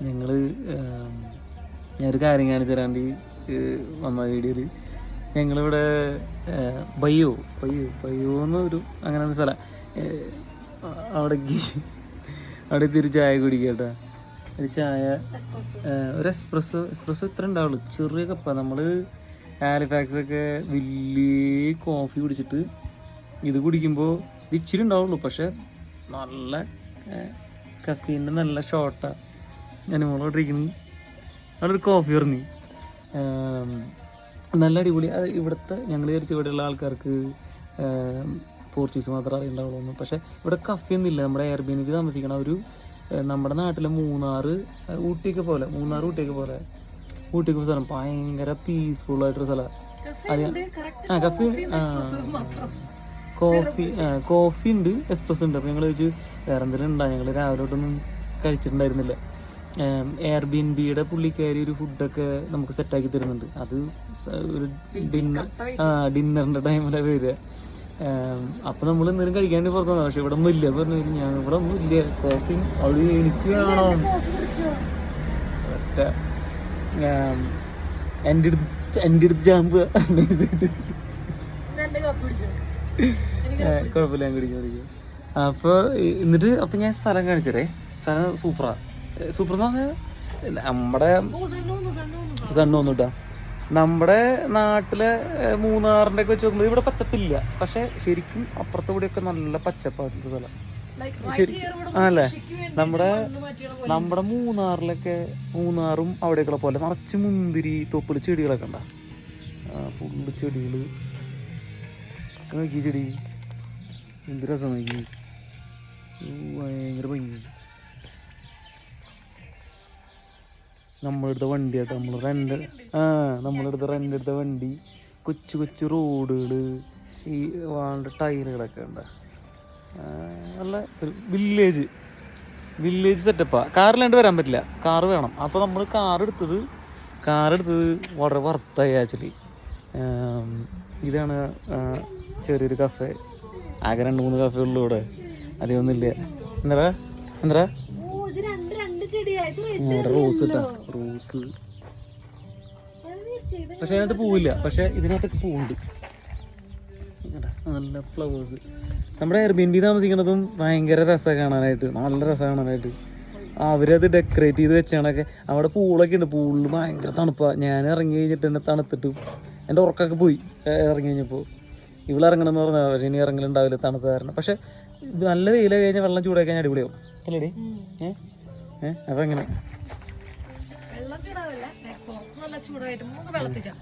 ഞങ്ങൾ ഞാനൊരു കാര്യം കാണിച്ചു തരാണ്ട് വന്ന വീഡിയോയിൽ ഞങ്ങളിവിടെ ബയ്യോ എന്നൊരു അങ്ങനെ ഒരു സ്ഥലം അവിടെ തിരി ചായ കുടിക്കട്ടോ. ഒരു ചായ ഒരു എക്സ്പ്രസ്സോ ഇത്ര ഉണ്ടാവുള്ളൂ, ചെറിയ കപ്പ. നമ്മൾ ഹാലിഫാക്സൊക്കെ വലിയ കോഫി കുടിച്ചിട്ട് ഇത് കുടിക്കുമ്പോൾ ഇത് ഇച്ചിരി ഉണ്ടാവുള്ളൂ, പക്ഷെ നല്ല കഫീൻ്റെ നല്ല ഷോട്ടാണ്. ഞാൻ മോളോട്ടിരിക്കുന്നു. അവിടെ ഒരു കോഫി ഇറങ്ങി നല്ല അടിപൊളി. അത് ഇവിടുത്തെ ഞങ്ങൾ വിചാരിച്ച ഇവിടെയുള്ള ആൾക്കാർക്ക് പോർച്ചുഗീസ് മാത്രമേ അറിയുണ്ടാവുള്ളൂ. പക്ഷേ ഇവിടെ കഫയൊന്നും ഇല്ല. നമ്മുടെ എയർബിഎൻബി താമസിക്കണ ഒരു നമ്മുടെ നാട്ടിലെ മൂന്നാർ ഊട്ടിയൊക്കെ പോലെ സ്ഥലം, ഭയങ്കര പീസ്ഫുള്ളായിട്ടൊരു സ്ഥലമാണ്. അത് കഫി കോഫി ഉണ്ട്, എക്സ്പ്രസ് ഉണ്ട്. അപ്പോൾ ഞങ്ങൾ ചോദിച്ചു വേറെ എന്തെങ്കിലും ഉണ്ടാകും. ഞങ്ങൾ രാവിലെ തൊട്ടൊന്നും കഴിച്ചിട്ടുണ്ടായിരുന്നില്ല. എയർബിഎൻബിയുടെ പുള്ളിക്കാരി ഒരു ഫുഡൊക്കെ നമുക്ക് സെറ്റാക്കി തരുന്നുണ്ട്. അത് ഒരു ഡിന്നറിൻ്റെ ടൈമിലാണ് വരിക. അപ്പം നമ്മൾ എന്തെങ്കിലും കഴിക്കാൻ വേണ്ടി പുറത്തു വന്നാൽ, പക്ഷെ ഇവിടെ ഒന്നും ഇല്ല പറഞ്ഞു. ഞാൻ ഇവിടെ ഒന്നും ഇല്ല, കോഫി അവിടെ എനിക്ക് വേണം ഒറ്റ എൻ്റെ അടുത്ത് ചാമ്പ് കുഴപ്പമില്ല, ഞാൻ കുടിക്കും. അപ്പോൾ എന്നിട്ട് അപ്പം ഞാൻ സ്ഥലം കാണിച്ചതേ. സ്ഥലം സൂപ്പറെന്ന് പറഞ്ഞാൽ നമ്മുടെ സണ്ണ് വന്നിട്ടാ. നമ്മുടെ നാട്ടിലെ മൂന്നാറിൻ്റെ ഒക്കെ വെച്ച് നോക്കുമ്പോൾ ഇവിടെ പച്ചപ്പില്ല, പക്ഷെ ശരിക്കും അപ്പുറത്തെ കൂടെയൊക്കെ നല്ല പച്ചപ്പായിട്ടുള്ള സ്ഥലം ശരിക്കും ആണല്ലേ. നമ്മുടെ മൂന്നാറും അവിടെയൊക്കെ പോലെ നിറച്ച് മുന്തിരി തോപ്പിൽ ചെടികളൊക്കെ ഉണ്ടാ, ഫുള്ള് ചെടികൾ. നോക്കി ചെടി എന്ത് രസം, നോക്കി ഭയങ്കര ഭംഗി. നമ്മളെടുത്ത വണ്ടി ആട്ടോ, നമ്മളെടുത്ത റെൻ്റെടുത്ത വണ്ടി, കൊച്ചു റോഡുകൾ, ഈ വാണ്ട ടൈലുകളൊക്കെ ഉണ്ട്. നല്ല ഒരു വില്ലേജ് സെറ്റപ്പാണ്. കാറിലാണ്ട് വരാൻ പറ്റില്ല, കാറ് വേണം. അപ്പോൾ നമ്മൾ കാറെടുത്തത് വളരെ വർത്തായി ആക്ച്വലി. ഇതാണ് ചെറിയൊരു കഫേ. ആകെ 2-3 കഫേ ഉള്ളൂ ഇവിടെ, അധികമൊന്നുമില്ല. എന്താ റോസ് ഇട്ടാ, റോസ്. പക്ഷെ അതിനകത്ത് പൂവില്ല, പക്ഷെ ഇതിനകത്തൊക്കെ പൂവുണ്ട്. നല്ല ഫ്ലവേഴ്സ്. നമ്മുടെ എയർബിഎൻബി താമസിക്കുന്നതും ഭയങ്കര രസമാണ് കാണാനായിട്ട്, നല്ല രസമാണ് കാണാനായിട്ട്. അവരത് ഡെക്കറേറ്റ് ചെയ്ത് വെച്ചാണൊക്കെ. അവിടെ പൂളൊക്കെ ഉണ്ട്, പൂളിൽ ഭയങ്കര തണുപ്പാണ്. ഞാൻ ഇറങ്ങി കഴിഞ്ഞിട്ട് എന്നെ തണുത്തിട്ട് എൻ്റെ ഉറക്കൊക്കെ പോയി ഇറങ്ങി കഴിഞ്ഞപ്പോൾ. ഇവളിറങ്ങണമെന്ന് പറഞ്ഞാൽ, പക്ഷേ ഇനി ഇറങ്ങലുണ്ടാവില്ല തണുത്ത കാരണം. പക്ഷെ ഇത് നല്ല വെയിൽ കഴിഞ്ഞാൽ വെള്ളം ചൂടാക്കി കഴിഞ്ഞാൽ അടിപൊളിയാവും അല്ലേടി? അപ്പം എങ്ങനെ വെള്ളം ചൂടാവില്ല, നല്ല ചൂടായിട്ട് 3 വെള്ളത്തിച്ചാ